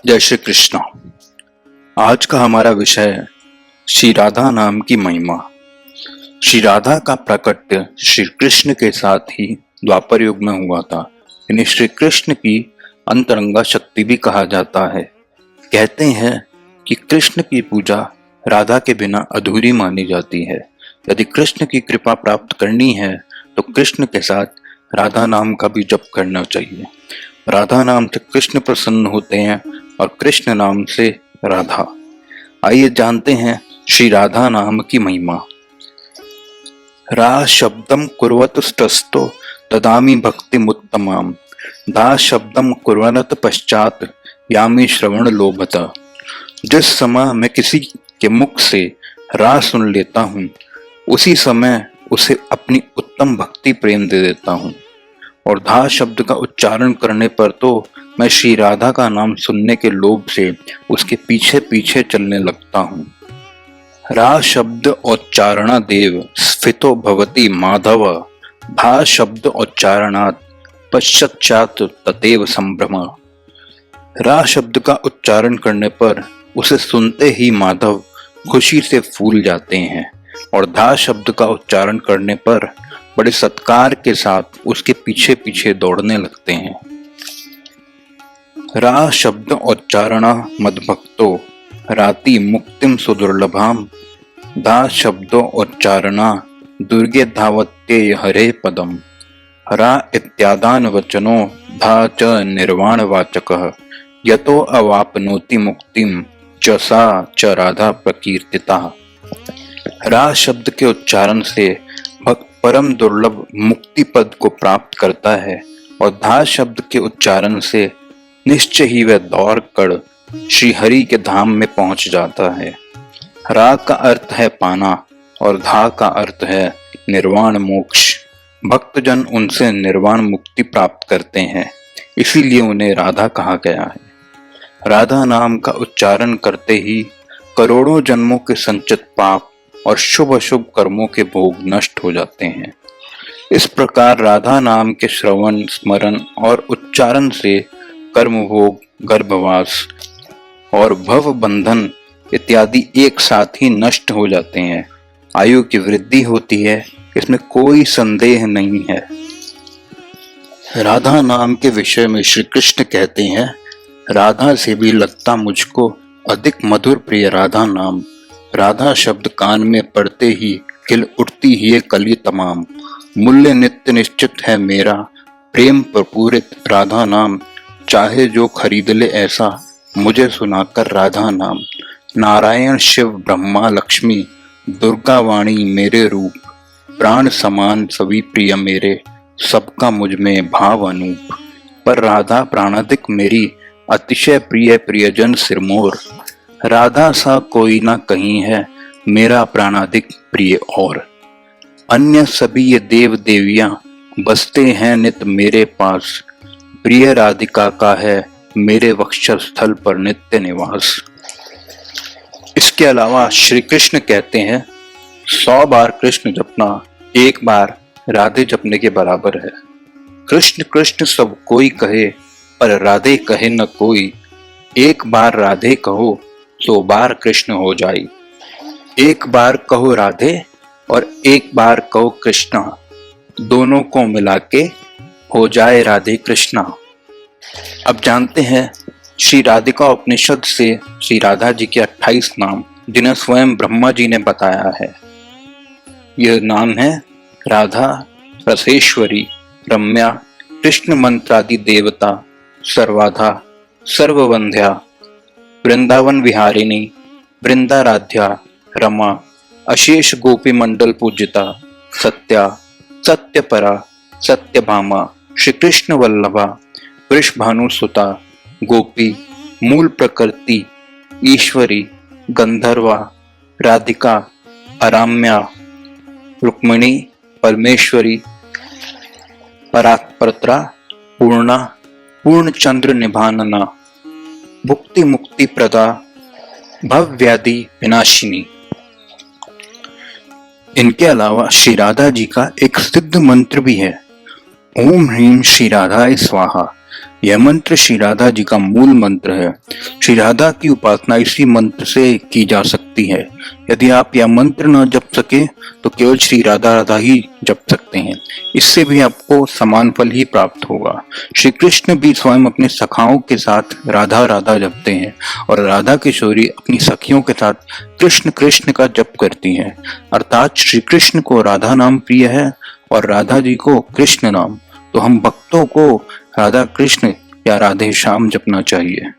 जय श्री कृष्ण। आज का हमारा विषय है श्री राधा नाम की महिमा। श्री राधा का प्राकट्य श्री कृष्ण के साथ ही द्वापर युग में हुआ था। इन्हें श्री कृष्ण की अंतरंगा शक्ति भी कहा जाता है। कहते हैं कि कृष्ण की पूजा राधा के बिना अधूरी मानी जाती है। यदि कृष्ण की कृपा प्राप्त करनी है तो कृष्ण के साथ राधा नाम का भी जप करना चाहिए। राधा नाम से कृष्ण प्रसन्न होते हैं और कृष्ण नाम से राधा। आइए जानते हैं श्री राधा नाम की महिमा। रा शब्दम कुर्वतस्तस्तो ददामि भक्तिमुत्तमाम धा शब्दम कुर्वनत पश्चात यामि श्रवण लोभत। जिस समय मैं किसी के मुख से रा सुन लेता हूँ उसी समय उसे अपनी उत्तम भक्ति प्रेम दे देता हूँ, और धा शब्द का उच्चारण करने पर तो मैं श्री राधा का नाम सुनने के लोभ से उसके पीछे पीछे चलने लगता हूँ। रा शब्द उच्चारणा देव स्फितो भवति माधव भा शब्द उच्चारणात् पश्चात ततेव संभ्रम। रा शब्द का उच्चारण करने पर उसे सुनते ही माधव खुशी से फूल जाते हैं, और धा शब्द का उच्चारण करने पर बड़े सत्कार के साथ उसके पीछे पीछे दौड़ने लगते हैं। रा शब्द उच्चारणा मद्भक्तो राति मुक्तिम सुदुर्लभाम धा शब्दो उच्चारणा दुर्गे धावत्ये हरे पदम। रा इत्यादान वचनो धा च निर्वाण वाचकः यतो अवापनोति मुक्तिम च सा च राधा प्रकीर्तिता। रा शब्द के उच्चारण से भक्त परम दुर्लभ मुक्ति पद को प्राप्त करता है, और धा शब्द के उच्चारण से निश्चय ही वह दौड़ कर श्री हरि के धाम में पहुंच जाता है। रा का अर्थ है पाना और धा का अर्थ है निर्वाण मोक्ष। भक्तजन उनसे निर्वाण मुक्ति प्राप्त करते हैं, इसीलिए उन्हें राधा कहा गया है। राधा नाम का उच्चारण करते ही करोड़ों जन्मों के संचित पाप और शुभ अशुभ कर्मों के भोग नष्ट हो जाते हैं। इस प्रकार राधा नाम के श्रवण, स्मरण और उच्चारण से कर्म भोग, गर्भवास और भव बंधन इत्यादि एक साथ ही नष्ट हो जाते हैं। आयु की वृद्धि होती है, इसमें कोई संदेह नहीं है। राधा नाम के विषय में श्री कृष्ण कहते हैं, राधा से भी लगता मुझको अधिक मधुर प्रिय राधा नाम। राधा शब्द कान में पड़ते ही खिल उठती ही ये कली तमाम। मूल्य नित्य निश्चित है मेरा प्रेम प्रपूरित राधा नाम। चाहे जो खरीद ले ऐसा मुझे सुनाकर राधा नाम। नारायण शिव ब्रह्मा लक्ष्मी दुर्गा वाणी मेरे रूप। प्राण समान सभी प्रिय मेरे सबका मुझ में भाव अनूप। पर राधा प्राणाधिक मेरी अतिशय प्रिय प्रियजन सिरमोर। राधा सा कोई ना कहीं है मेरा प्राणाधिक प्रिय और। अन्य सभी ये देव देवियां बसते हैं नित मेरे पास। प्रिय राधिका का है मेरे वक्षस्थल पर नित्य निवास। इसके अलावा श्री कृष्ण कहते हैं, 100 बार कृष्ण जपना 1 बार राधे जपने के बराबर है। कृष्ण कृष्ण सब कोई कहे पर राधे कहे न कोई। 1 बार राधे कहो 100 बार कृष्ण हो जाए। 1 बार कहो राधे और 1 बार कहो कृष्णा, दोनों को मिला के हो जाए राधे कृष्णा। अब जानते हैं श्री राधिका उपनिषद से श्री राधा जी के 28 नाम, जिन्हें स्वयं ब्रह्मा जी ने बताया है। यह नाम है राधा, रसेश्वरी, रम्या, कृष्ण मंत्रादि देवता, सर्वाधा, सर्ववंध्या, वृंदावन विहारिणी, वृंदाराध्या, रमा, अशेष गोपी मंडल पूजिता, सत्या, सत्यपरा, सत्यभामा, श्री कृष्ण वल्लभा, वृषभानु सुता, गोपी, मूल प्रकृति, ईश्वरी, गंधर्वा, राधिका, अराम्या, रुक्मिणी, परमेश्वरी, परात्परत्रा, पूर्णा, पूर्णचंद्र निभानना, भुक्ति मुक्ति प्रदा, भवव्याधि विनाशिनी। इनके अलावा श्री राधा जी का एक सिद्ध मंत्र भी है, ओम ह्रीम श्री राधाय स्वाहा। यह मंत्र श्री राधा जी का मूल मंत्र है। श्री राधा की उपासना इसी मंत्र से की जा सकती है। यदि आप यह मंत्र न जप सके तो केवल श्री राधा राधा ही जप सकते हैं। इससे भी आपको समान फल ही प्राप्त होगा। श्री कृष्ण भी स्वयं अपने सखाओं के साथ राधा राधा जपते हैं और राधा किशोरी अपनी सखियों के साथ कृष्ण कृष्ण का जप करती हैं। अर्थात श्री कृष्ण को राधा नाम प्रिय है और राधा जी को कृष्ण नाम। तो हम भक्तों को राधा कृष्ण या राधे श्याम जपना चाहिए।